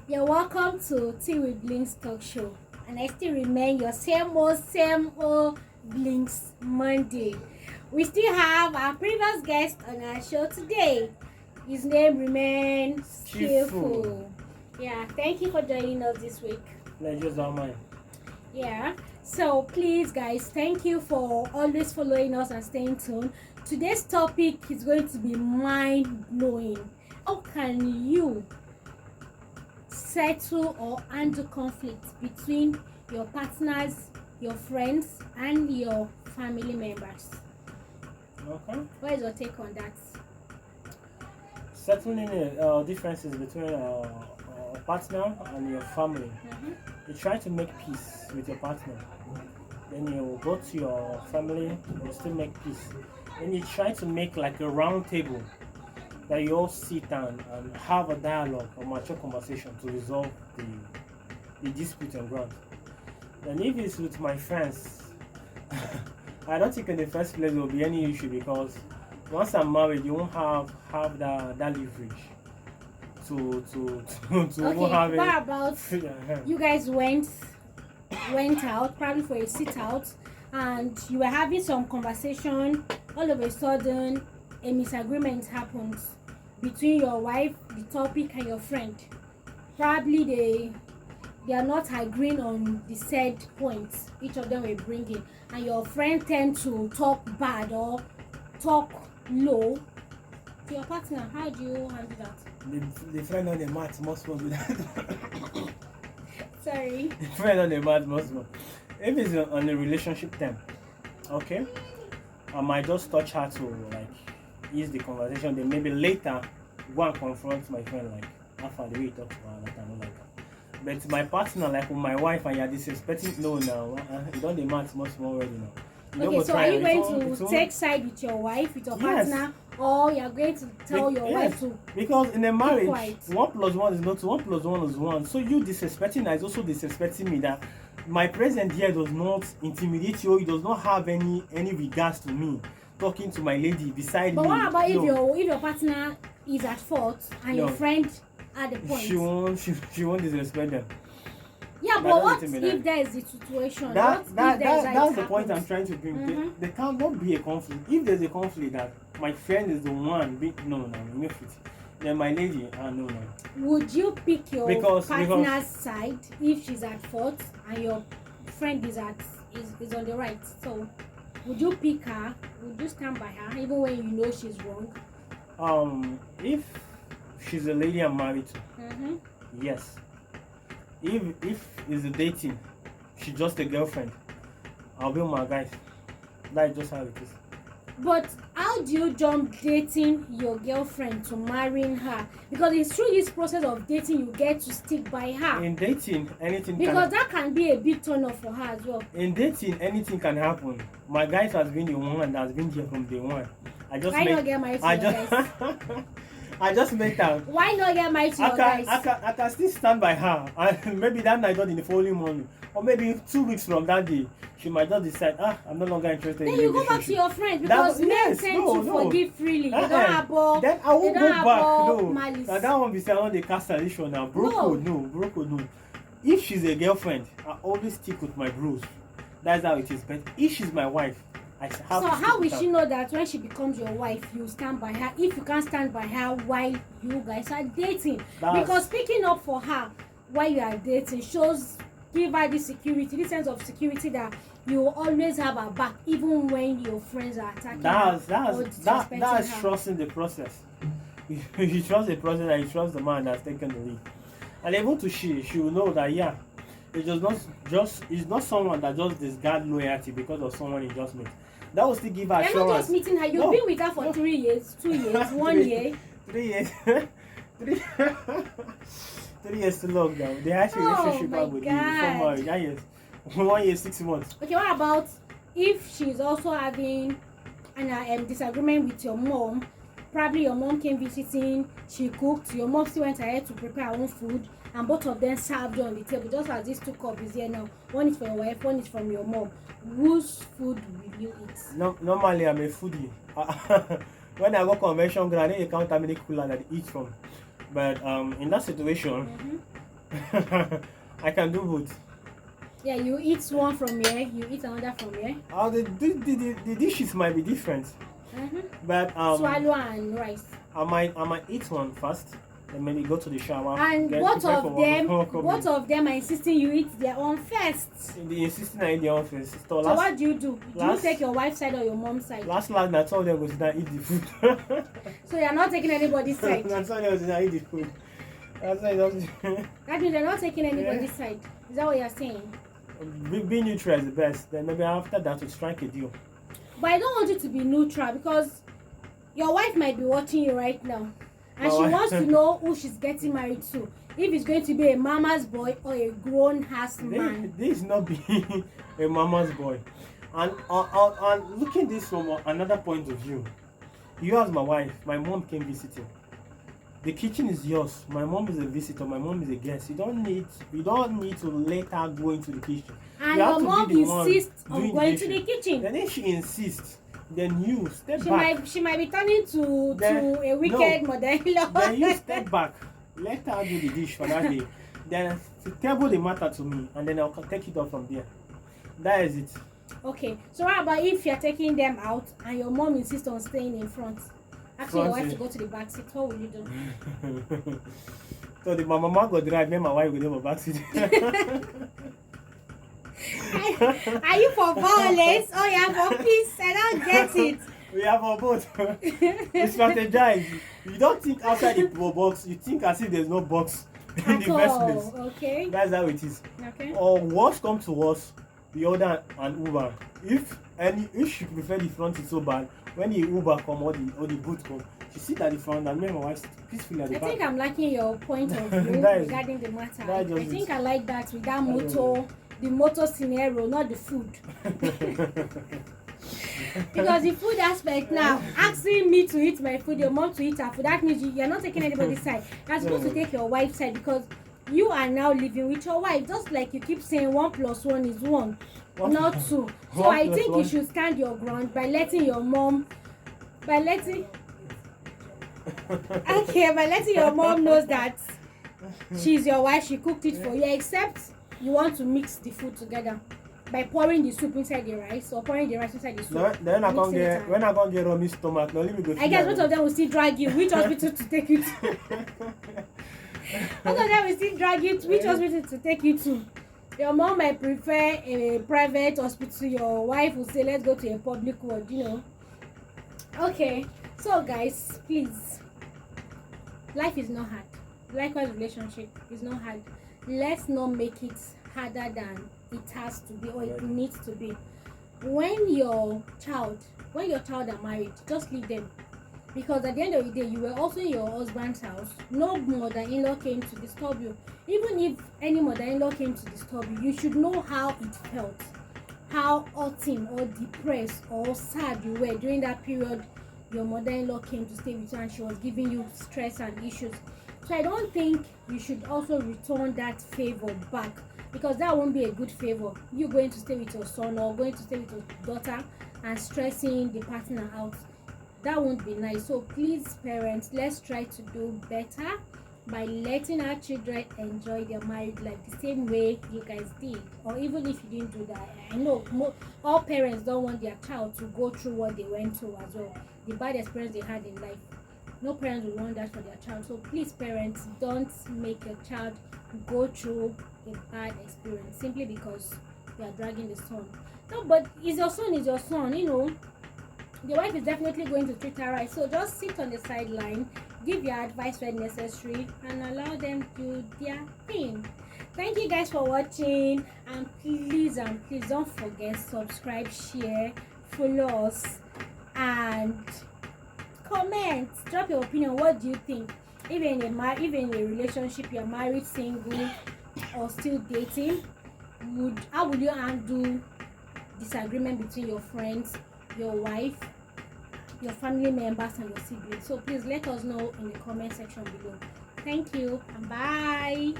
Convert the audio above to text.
You're welcome to Tea with Blinks talk show, and I still remain your same old Blinks Monday. We still have our previous guest on our show today. His name remains Skillful. Yeah, thank you for joining us this week. Pleasure's all mine. Yeah, so please, guys, thank you for always following us and staying tuned. Today's topic is going to be mind blowing. How can you settle or handle conflicts between your partners, your friends, and your family members? Okay. What is your take on that? Settling differences between a partner and your family. You try to make peace with your partner. Then you go to your family, you still make peace. Then you try to make like a round table that you all sit down and have a dialogue, a mature conversation to resolve the dispute and ground. Then if it's with my friends, I don't think in the first place there will be any issue because once I'm married, you won't have that leverage to Okay, have what it. about you guys went out probably for a sit out, and you were having some conversation. All of a sudden, a misagreement happens between your wife, the topic, and your friend. Probably they are not agreeing on the said points each of them were bringing, and your friend tend to talk bad or talk low to your partner. How do you handle that? The friend on the mat must go with that. Sorry. The friend on the mat must go. If it's on a relationship term, okay, I might just touch her to like ease the conversation. Then maybe later go and confront my friend like after the way he talks to her like I don't like her. But my partner, like with my wife, and you're disrespecting. No, now you don't demand much more already now. Okay, so are you going to take side with your wife, with your partner, or you're going to tell your wife to? Because in a marriage, quiet? 1 plus 1 is not 2, 1 plus 1 is 1. So you disrespecting her is also disrespecting me. That my presence here does not intimidate you. It does not have any regards to me talking to my lady beside But me. what about if your partner is at fault and your friend at the point? She won't disrespect them. Yeah, but what if there is the situation? That's the point happens? I'm trying to bring. There cannot be a conflict. If there's a conflict that my friend is the one no, then my lady, no. Would you pick your partner's because side if she's at fault and your friend is on the right? So would you pick her? Would you stand by her even when you know she's wrong? If she's a lady I'm married to, yes. If it's a dating, she's just a girlfriend, I'll be with my guys. That's just how it is. But how do you jump dating your girlfriend to marrying her? Because it's through this process of dating you get to stick by her. In dating, anything because that can be a big turn off for her as well. In dating, anything can happen. My guys has been the one that has been here from day one. Why not get married to your guys? I just met her. Why not get married to your guys? I can still stand by her. And maybe that night, not in the following morning, or maybe 2 weeks from that day, she might just decide, I'm no longer interested in the relationship. Then you go back to your friend because men tend to forgive freely. They don't have all. Then I won't go back. No. Malice. Now that one be saying on the cancellation now. No. If she's a girlfriend, I always stick with my bros. That's how it is. But if she's my wife, I have so to how will her. she know that when she becomes your wife you stand by her if you can't stand by her while you guys are dating? Because speaking up for her while you are dating give her this sense of security that you will always have her back even when your friends are attacking her. That's trusting the process. You trust the process and you trust the man that's taken the lead. And able to she will know that it's not someone that just discard loyalty because of someone he just met. That will still give her assurance. You're not just meeting her, you've been with her for 3 years, 2 years, 1 year. 3 years. 3 years to lockdown. They had a relationship with you before marriage. 9 years. 1 year, 6 months. Okay, what about if she's also having an disagreement with your mom? Probably your mom came visiting, she cooked, your mom still went ahead to prepare her own food, and both of them served you on the table, just as these 2 cups is here now. One is for your wife, one is from your mom. Whose food will you eat? Normally, I'm a foodie. When I go convention ground, I count how many cooler that I eat from. But in that situation, I can do both. Yeah, you eat one from here, you eat another from here. The dishes might be different, Mm-hmm. but Swallow and rice. I might eat one first, and maybe go to the shower. And get both prepare for of them, work, both of them are insisting you eat their own first. the insisting I eat the office. So So what do you do? Do you last- take your wife's side or your mom's side? last I told them was that eat the food. So you're not taking anybody's side. That's why I was that eat the food. That's why I don't. That means you're not taking anybody's side. Is that what you're saying? Being neutral is the best. Then maybe after that we strike a deal. But I don't want you to be neutral because your wife might be watching you right now. And My she wife- wants to know who she's getting married to. If it's going to be a mama's boy or a grown-ass man. This is not being a mama's boy. And looking this from another point of view, you as my wife, my mom came visiting. The kitchen is yours. My mom is a visitor. My mom is a guest. You don't need to let her go into the kitchen. And You have your to mom be the one insists on doing going to dishes. the kitchen. Then if she insists, then you step back. She might be turning to Then- a wicked mother-in-law. Then you step back. Let her do the dish for that day. Then table the matter to me, and then I'll take it up from there. That is it. Okay, so what about if you're taking them out and your mom insists on staying in front? Asking your Front wife to seat. go to the back seat, what will you do? So my mama go drive, me and my wife go do my back seat. Are you for violence or you are for peace? I don't get it. We have our both. We strategize. You don't think outside the box. You think as if there's no box in At the first all. place. Okay. That's how it is. Okay. Or worst come to worst, we order an Uber. If she prefer the front is so bad, when the Uber come or the boot come, she sit at the front and me and my wife sit peacefully at the I back. think I'm liking your point of view That is- regarding the matter. that I just think it. I like that with that That motto, the motto scenario, not the food. Because the food aspect now, asking me to eat my food, your mom to eat her food, that means you're not taking anybody's side. You're supposed to take your wife's side because you are now living with your wife. Just like you keep saying 1 + 1 is 1, not 2. So 1 I plus think 1. you should stand your ground by letting your mom by letting your mom knows that she's your wife, she cooked it for you, except you want to mix the food together by pouring the soup inside the rice or pouring the rice inside the soup. Then I can't Mixing it get and- when I can't get Romi's stomach. No, let me go. I guess both of them will still drag you. Which hospital to take you to? Both of them will still drag you to which hospital to take you to. Your mom might prefer a private hospital. Your wife will say, let's go to a public ward, you know. Okay, so guys, please. Life is not hard. Likewise, relationship is not hard. Let's not make it harder than it has to be or it needs to be. When your child are married, just leave them. Because at the end of the day, you were also in your husband's house. No mother-in-law came to disturb you. Even if any mother-in-law came to disturb you, you should know how it felt. How hurting or depressed or sad you were during that period your mother-in-law came to stay with you and she was giving you stress and issues. So I don't think you should also return that favor back, because that won't be a good favor. You going to stay with your son or going to stay with your daughter and stressing the partner out. That won't be nice. So please, parents, let's try to do better by letting our children enjoy their married life the same way you guys did. Or even if you didn't do that, I know all parents don't want their child to go through what they went through as well, the bad experience they had in life. No parents will want that for their child. So please, parents, don't make your child go through a bad experience simply because you are dragging the son. No, but is your son, you know. The wife is definitely going to treat her right. So just sit on the sideline, give your advice when necessary, and allow them to do their thing. Thank you guys for watching, and please don't forget, subscribe, share, follow us, and comment. Drop your opinion. What do you think? Even in a relationship, you're married, single, or still dating, how would you handle disagreement between your friends, your wife, your family members, and your siblings? So please let us know in the comment section below. Thank you and bye.